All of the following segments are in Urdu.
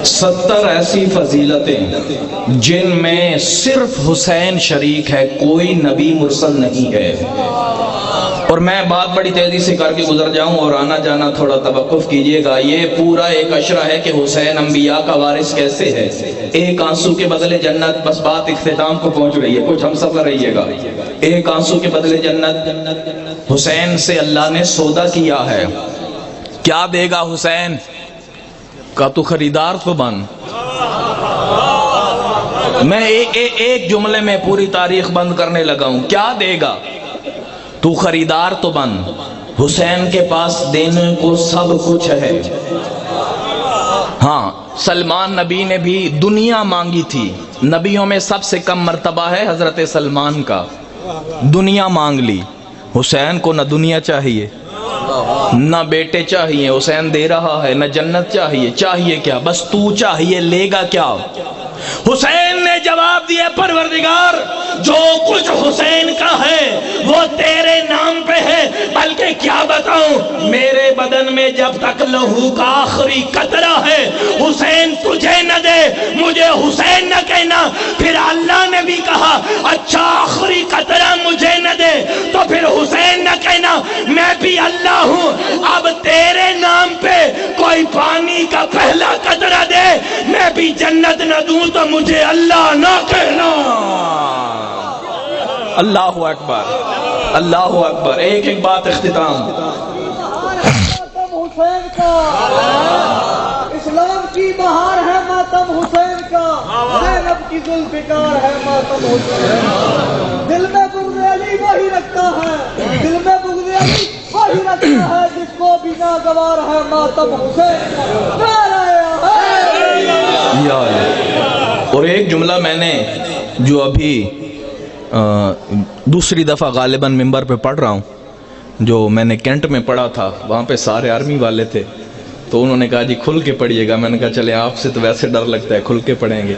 ستر ایسی فضیلتیں جن میں صرف حسین شریک ہے، کوئی نبی مرسل نہیں ہے۔ اور میں بات بڑی تیزی سے کر کے گزر جاؤں اور آنا جانا تھوڑا توقف کیجئے گا۔ یہ پورا ایک اشرہ ہے کہ حسین انبیاء کا وارث کیسے ہے۔ ایک آنسو کے بدلے جنت، بس بات اختتام کو پہنچ رہی ہے، کچھ ہم سفر رہیے گا۔ ایک آنسو کے بدلے جنت، حسین سے اللہ نے سودا کیا ہے۔ کیا دے گا حسین کا؟ تو خریدار تو بن۔ میں ایک جملے میں پوری تاریخ بند کرنے لگا ہوں۔ کیا دے گا؟ تو خریدار تو بن۔ حسین کے پاس دینے کو سب کچھ ہے۔ ہاں، سلمان نبی نے بھی دنیا مانگی تھی۔ نبیوں میں سب سے کم مرتبہ ہے حضرت سلمان کا، دنیا مانگ لی۔ حسین کو نہ دنیا چاہیے نہ بیٹے چاہیے، حسین دے رہا ہے، نہ جنت چاہیے۔ چاہیے کیا؟ بس تو چاہیے، لے گا کیا؟ حسین نے جواب دیا، پروردگار جو کچھ حسین کا ہے وہ تیرے نام پہ ہے، بلکہ کیا بتاؤں، میرے بدن میں جب تک لہو کا آخری قطرہ ہے حسین تجھے نہ دے، مجھے حسین نہ کہنا۔ پھر اللہ نے بھی کہا اچھا آخری قطرہ مجھے نہ دے تو پھر حسین نہ کہنا، میں بھی اللہ ہوں، اب تیرے نام پہ کوئی پانی کا پہلا قطرہ دے، میں بھی جنت نہ دوں تو مجھے اللہ نہ کہنا۔ اللہ اکبر، اللہ اکبر۔ ایک ایک بات اختتام۔ حسین کا اسلام کی بہار ہے ماتم حسین کا، زینب کی ذوالفقار ہے ماتم حسین کا۔ دل میں بغض علی وہی رکھتا ہے، دل میں بغض علی وہی رکھتا ہے جس کو بھی ناگوار ہے ماتم حسین کا۔ یا اور ایک جملہ میں نے جو ابھی دوسری دفعہ غالباً ممبر پہ پڑھ رہا ہوں، جو میں نے کینٹ میں پڑھا تھا، وہاں پہ سارے آرمی والے تھے، تو انہوں نے کہا جی کھل کے پڑھیے گا۔ میں نے کہا چلے آپ سے تو ویسے ڈر لگتا ہے، کھل کے پڑھیں گے۔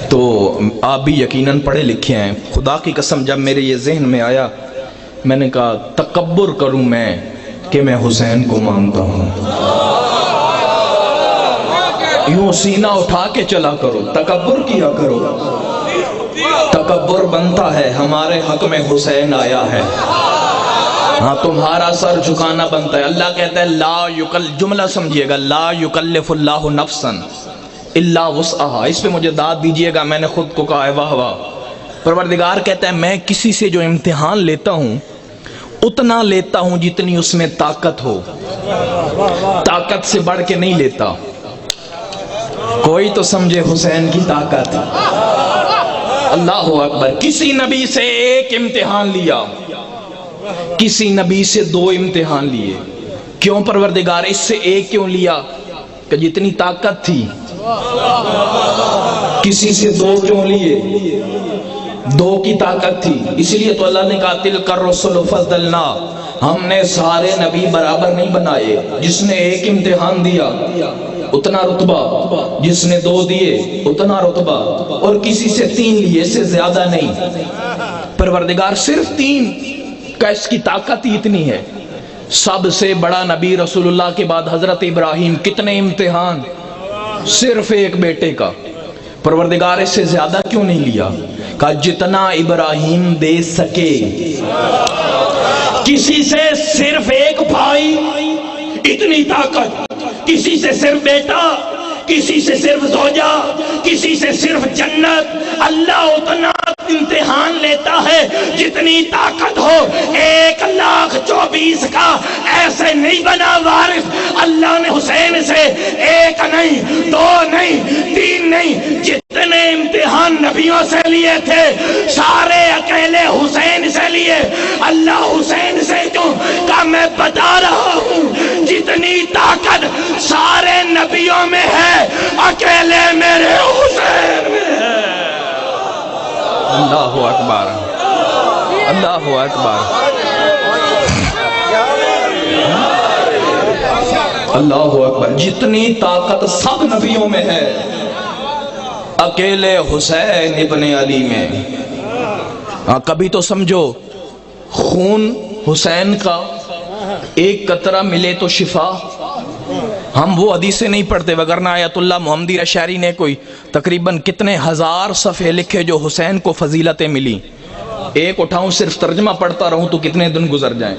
تو آپ بھی یقیناً پڑھے لکھے ہیں۔ خدا کی قسم جب میرے یہ ذہن میں آیا، میں نے کہا تکبر کروں میں کہ میں حسین کو مانتا ہوں۔ یوں سینہ اٹھا کے چلا کرو، تکبر کیا کرو۔ تکبر بنتا ہے ہمارے حق میں حسین آیا ہے، ہاں تمہارا سر جھکانا بنتا ہے۔ اللہ کہتا ہے لا جملہ سمجھیے گا، لا یکلف اللہ نفسا الا وسعها۔ اس پہ مجھے داد دیجئے گا، میں نے خود کو کہا ہے واہ واہ۔ پروردگار کہتا ہے میں کسی سے جو امتحان لیتا ہوں اتنا لیتا ہوں جتنی اس میں طاقت ہو، طاقت سے بڑھ کے نہیں لیتا۔ کوئی تو سمجھے حسین کی طاقت۔ اللہ اکبر۔ کسی نبی سے ایک امتحان لیا، کسی نبی سے دو امتحان لیے۔ کیوں پروردگار اس سے ایک کیوں لیا؟ کہ جتنی طاقت تھی۔ کسی سے دو کیوں لیے؟ دو کی طاقت تھی، اس لیے تو اللہ نے کہا تلک الرسل فضلنا، ہم نے سارے نبی برابر نہیں بنائے۔ جس نے ایک امتحان دیا اتنا رتبہ، جس نے دو دیے اتنا رتبہ، اور کسی سے تین لیے، اس سے زیادہ نہیں۔ پروردگار صرف تین کا اس کی طاقت ہی اتنی ہے۔ سب سے بڑا نبی رسول اللہ کے بعد حضرت ابراہیم، کتنے امتحان، صرف ایک بیٹے کا۔ پروردگار اس سے زیادہ کیوں نہیں لیا؟ کہا جتنا ابراہیم دے سکے۔ کسی سے صرف ایک بھائی اتنی طاقت، کسی سے صرف بیٹا، کسی سے صرف زوجہ، کسی سے صرف جنت۔ اللہ اتنا امتحان لیتا ہے جتنی طاقت ہو۔ 1,24,000 کا ایسے نہیں بنا وارث۔ اللہ نے حسین سے ایک نہیں، دو نہیں، تین نہیں، جتنے امتحان نبیوں سے لیے تھے سارے اکیلے حسین سے لیے۔ اللہ حسین سے کیوں؟ کہ میں بتا رہا ہوں جتنی طاقت سارے نبیوں میں ہے اکیلے میرے حسین میں ہے۔ اللہ اکبر، اللہ اکبر، اللہ اکبر۔ جتنی طاقت سب نبیوں میں ہے اکیلے حسین ابن علی میں. کبھی تو سمجھو خون حسین کا ایک قطرہ ملے تو شفا. ہم وہ حدیثیں نہیں پڑھتے، وگرنہ آیت اللہ محمدی اشعری نے کوئی تقریباً کتنے ہزار صفحے لکھے جو حسین کو فضیلتیں ملی. ایک اٹھاؤں صرف ترجمہ پڑھتا رہوں تو کتنے دن گزر جائیں.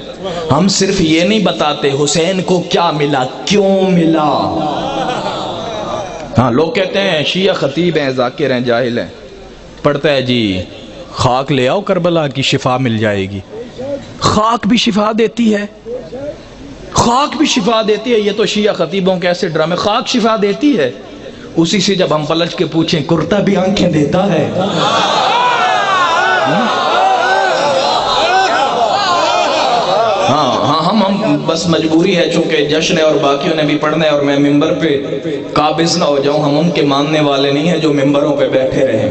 ہم صرف یہ نہیں بتاتے حسین کو کیا ملا، کیوں ملا. ہاں لوگ کہتے ہیں شیعہ خطیب ہیں، ذاکر ہیں، جاہل ہیں. پڑھتا ہے جی خاک لے آؤ کربلا کی شفا مل جائے گی. خاک بھی شفا دیتی ہے، خاک بھی شفا دیتی ہے. یہ تو شیعہ خطیبوں کے ایسے ڈرامے. خاک شفا دیتی ہے، اسی سے جب ہم پلٹ کے پوچھیں کرتا بھی آنکھیں دیتا ہے. ہاں ہم بس مجبوری ہے چونکہ جشن ہے اور باقیوں نے بھی پڑھنا ہے اور میں ممبر پہ قابض نہ ہو جاؤں. ہم ان کے ماننے والے نہیں ہیں جو ممبروں پہ بیٹھے رہیں.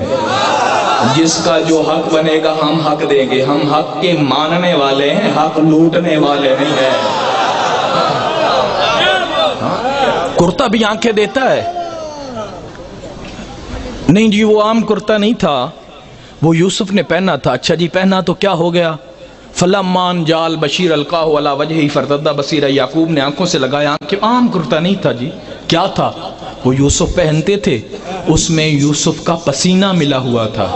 جس کا جو حق بنے گا ہم حق دیں گے. ہم حق کے ماننے والے ہیں، حق لوٹنے والے نہیں ہیں. کرتا بھی آنکھیں دیتا ہے. نہیں جی وہ عام کرتا نہیں تھا، وہ یوسف نے پہنا تھا. اچھا جی پہنا تو کیا ہو گیا؟ فلمان جال بشیر القاہ علی وجہہ فرتدہ بصیرہ. یعقوب نے آنکھوں سے لگایا کہ عام کرتا نہیں تھا جی. کیا تھا؟ وہ یوسف پہنتے تھے، اس میں یوسف کا پسینہ ملا ہوا تھا.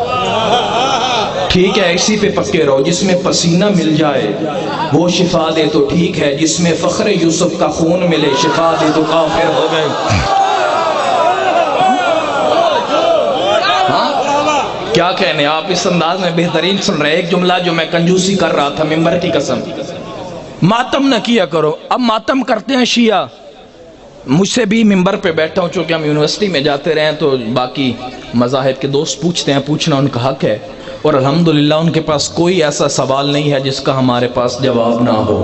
ٹھیک ہے اسی پہ پکے رہو. جس میں پسینہ مل جائے وہ شفا دے تو ٹھیک ہے، جس میں فخر یوسف کا خون ملے شفا دے تو کافر ہو گئے. کیا کہنے آپ اس انداز میں بہترین سن رہے. ایک جملہ جو میں کنجوسی کر رہا تھا ممبر کی قسم، ماتم نہ کیا کرو. اب ماتم کرتے ہیں شیعہ. مجھ سے بھی ممبر پہ بیٹھا ہوں چونکہ ہم یونیورسٹی میں جاتے رہے ہیں تو باقی مذاہب کے دوست پوچھتے ہیں، پوچھنا ان کا حق ہے. اور الحمدللہ ان کے پاس کوئی ایسا سوال نہیں ہے جس کا ہمارے پاس جواب نہ ہو.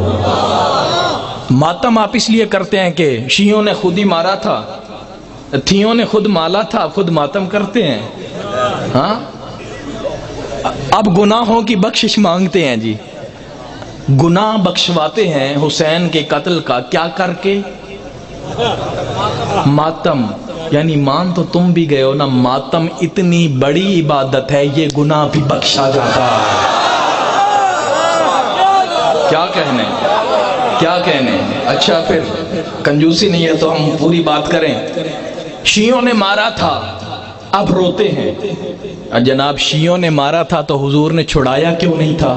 ماتم آپ اس لیے کرتے ہیں کہ شیعوں نے خود ہی مارا تھا، تھیوں نے خود مالا تھا، خود ماتم کرتے ہیں. ہاں اب گناہوں کی بخشش مانگتے ہیں جی. گناہ بخشواتے ہیں حسین کے قتل کا کیا کر کے؟ ماتم. یعنی مان تو تم بھی گئے ہو نا، ماتم اتنی بڑی عبادت ہے یہ گناہ بھی بخشا جاتا ہے. کیا کہنے کیا کہنے. اچھا پھر کنجوسی نہیں ہے تو ہم پوری بات کریں. شیعوں نے مارا تھا اب روتے ہیں. جناب شیعوں نے مارا تھا تو حضور نے چھڑایا کیوں نہیں تھا؟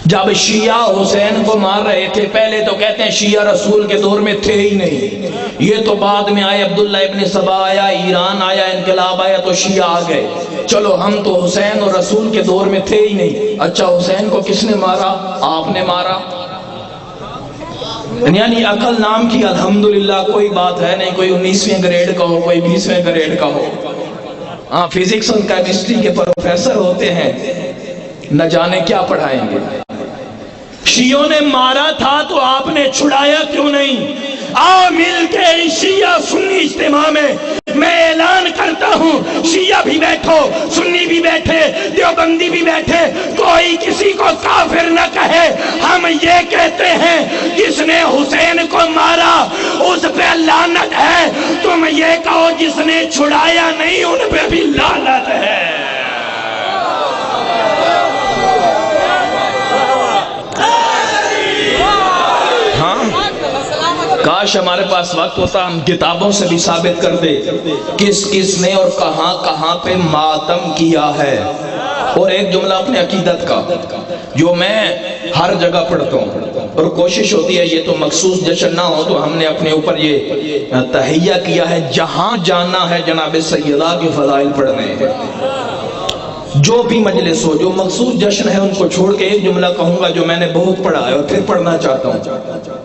جب شیعہ حسین کو مار رہے تھے پہلے تو کہتے ہیں شیعہ رسول کے دور میں تھے ہی نہیں. یہ تو بعد میں آئے، عبداللہ ابن سبا آیا، ایران آیا، انقلاب آیا تو شیعہ آ گئے. چلو ہم تو حسین اور رسول کے دور میں تھے ہی نہیں. اچھا حسین کو کس نے مارا؟ آپ نے مارا. یعنی عقل نام کی الحمدللہ کوئی بات ہے نہیں. کوئی 19ویں گریڈ کا ہو، کوئی 20ویں گریڈ کا ہو. ہاں فزکس اور کیمسٹری کے پروفیسر ہوتے ہیں، نہ جانے کیا پڑھائیں گے. شیعوں نے مارا تھا تو آپ نے چھڑایا کیوں نہیں؟ آؤ مل کے شیعہ سنی اجتماع میں اعلان کرتا ہوں، شیعہ بھی بیٹھو، سنی بھی بیٹھے، دیوبندی بھی بیٹھے، کوئی کسی کو کافر نہ کہے. ہم یہ کہتے ہیں جس نے حسین کو مارا اس پہ لعنت ہے. تم یہ کہو جس نے چھڑایا نہیں ان پہ بھی لعنت ہے. کاش ہمارے پاس وقت ہوتا ہم کتابوں سے بھی ثابت کر دے کس کس نے اور کہاں کہاں پہ ماتم کیا ہے. اور ایک جملہ اپنے عقیدت کا جو میں ہر جگہ پڑھتا ہوں اور کوشش ہوتی ہے یہ تو مخصوص جشن نہ ہو تو ہم نے اپنے اوپر یہ تہیہ کیا ہے جہاں جانا ہے جناب سیدہ کے فضائل پڑھنے ہیں. جو بھی مجلس ہو جو مخصوص جشن ہے ان کو چھوڑ کے ایک جملہ کہوں گا جو میں نے بہت پڑھا ہے اور پھر پڑھنا چاہتا ہوں.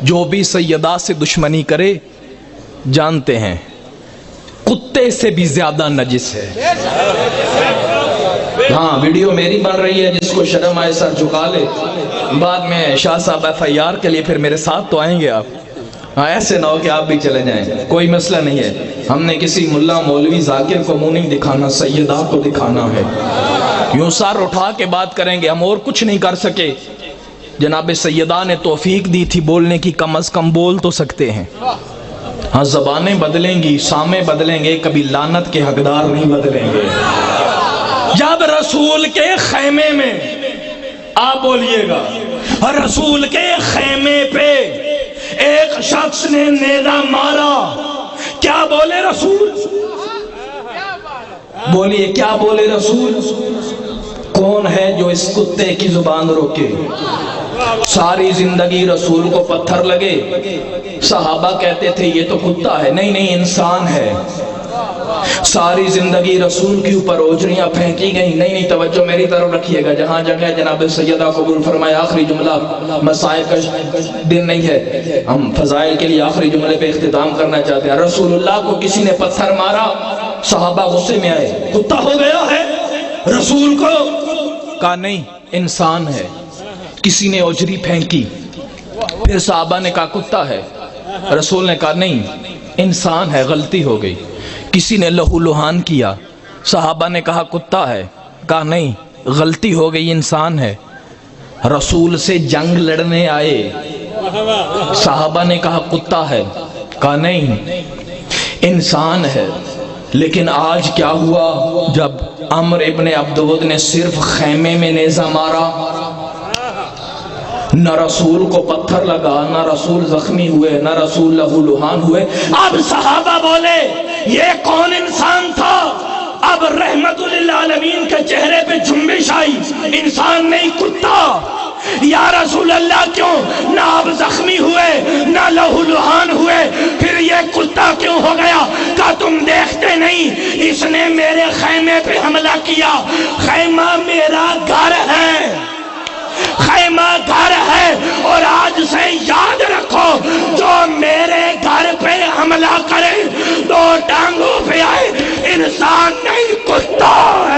جو بھی سیدہ سے دشمنی کرے جانتے ہیں کتے سے بھی زیادہ نجس ہے. ہاں ویڈیو میری بن رہی ہے، جس کو شرم آئے سر جھکا لے. بعد میں شاہ صاحب FIR کے لیے پھر میرے ساتھ تو آئیں گے آپ. ہاں ایسے نہ ہو کہ آپ بھی چلے جائیں، کوئی مسئلہ نہیں ہے. ہم نے کسی ملا مولوی ذاکر کو منہ نہیں دکھانا، سیدہ کو دکھانا ہے. یوں سر اٹھا کے بات کریں گے، ہم اور کچھ نہیں کر سکے. جناب سیدہ نے توفیق دی تھی بولنے کی، کم از کم بول تو سکتے ہیں. ہاں زبانیں بدلیں گی، سامے بدلیں گے، کبھی لعنت کے حقدار نہیں بدلیں گے۔ جب رسول کے خیمے میں، آپ بولیے گا، رسول کے خیمے پہ ایک شخص نے نیزہ مارا، کیا بولے رسول؟ بولیے کیا بولے رسول؟ کون ہے جو اس کتے کی زبان روکے؟ ساری زندگی رسول کو پتھر لگے، صحابہ کہتے تھے یہ تو کتا ہے، نہیں نہیں انسان ہے۔ ساری زندگی رسول کے اوپر اوجریاں پھینکی گئیں، نہیں نہیں توجہ میری طرف رکھیے گا، جہاں جگہ جناب سیدہ قبول فرمائے۔ آخری جملہ، مسائل کا دن نہیں ہے، ہم فضائل کے لیے آخری جملے پہ اختتام کرنا چاہتے ہیں۔ رسول اللہ کو کسی نے پتھر مارا، صحابہ غصے میں آئے، کتا ہو گیا ہے رسول کو؟ کہا نہیں انسان ہے۔ کسی نے اوجری پھینکی، پھر صحابہ نے کہا کتا ہے، رسول نے کہا نہیں انسان ہے، غلطی ہو گئی۔ کسی نے لہو لہان کیا، صحابہ نے کہا کتا ہے، کہا نہیں غلطی ہو گئی انسان ہے۔ رسول سے جنگ لڑنے آئے، صحابہ نے کہا کتا ہے، کہا نہیں انسان ہے۔ لیکن آج کیا ہوا؟ جب عمر ابن عبدود نے صرف خیمے میں نیزہ مارا، نہ رسول کو پتھر لگا، نہ رسول زخمی ہوئے، نہ رسول لہو لہان ہوئے۔ اب صحابہ بولے یہ کون انسان تھا؟ اب رحمت للعالمین کے چہرے پہ جنبش آئی، انسان نہیں کتا۔ یا رسول اللہ کیوں نہ آپ زخمی ہوئے نہ لہو لہان ہوئے، پھر یہ کتا کیوں ہو گیا؟ کہا تم دیکھتے نہیں اس نے میرے خیمے پہ حملہ کیا، خیمہ میرا گھر ہے، خیمہ گھر ہے، اور آج سے یاد رکھو جو میرے گھر پہ حملہ کرے دو ٹانگوں پہ آئے، انسان نہیں کتا ہے۔